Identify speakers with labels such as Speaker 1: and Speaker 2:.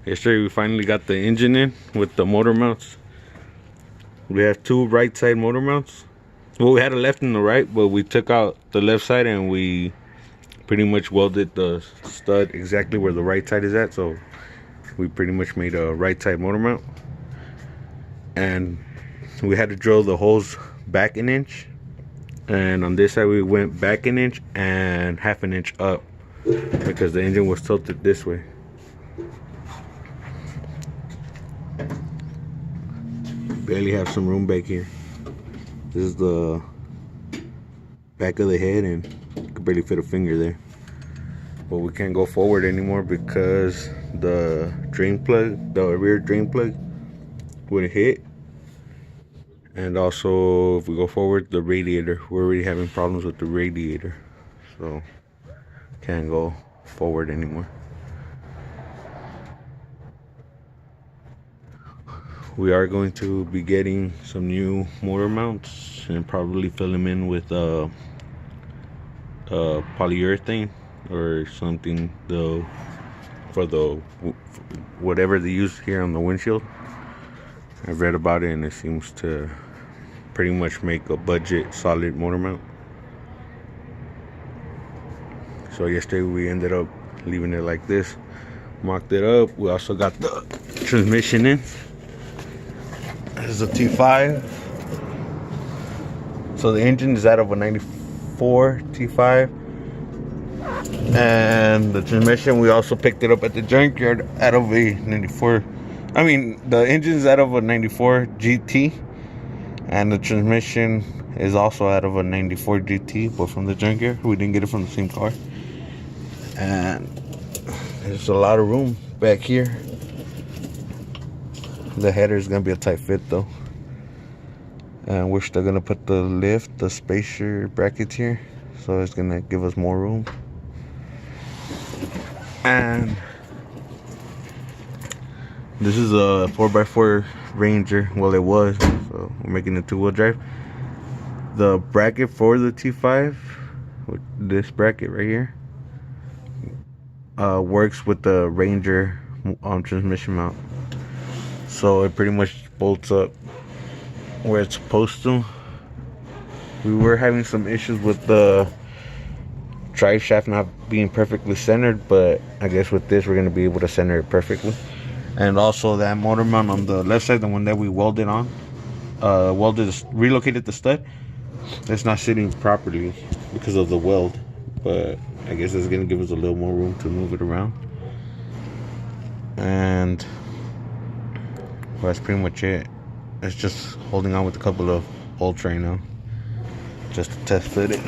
Speaker 1: Yesterday we finally got the engine in with the motor mounts. We have two right side motor mounts. Well, we had a left and a right, but we took out the left side and we pretty much welded the stud exactly where the right side is at. So we pretty much made a right side motor mount. And we had to drill the holes back an inch. And on this side we went back an inch and half an inch up because the engine was tilted this way. Barely have some room back here. This is the back of the head and you could barely fit a finger there. But we can't go forward anymore because the drain plug, the rear drain plug would hit. And also if we go forward, the radiator, we're already having problems with the radiator. So can't go forward anymore. We are going to be getting some new motor mounts and probably fill them in with polyurethane or something for whatever they use here on the windshield. I've read about it and it seems to pretty much make a budget solid motor mount. So yesterday we ended up leaving it like this, mocked it up. We also got the transmission in. This is a T5. So the engine is out of a 94 T5. And the transmission, we also picked it up at the junkyard out of a 94. I mean, the engine is out of a 94 GT. And the transmission is also out of a 94 GT, but from the junkyard. We didn't get it from the same car. And there's a lot of room back here. The header is going to be a tight fit though. And we're still going to put the lift, the spacer brackets here. So it's going to give us more room. And this is a 4x4 Ranger. Well, it was. So we're making a two-wheel drive. The bracket for the T5, with this bracket right here, works with the Ranger transmission mount. So it pretty much bolts up where it's supposed to. We were having some issues with the drive shaft not being perfectly centered, but I guess with this we're going to be able to center it perfectly. And also that motor mount on the left side, the one that we welded on, relocated the stud, it's not sitting properly because of the weld, but I guess it's going to give us a little more room to move it around. And well, that's pretty much it. It's just holding on with a couple of bolts right now just to test fit it.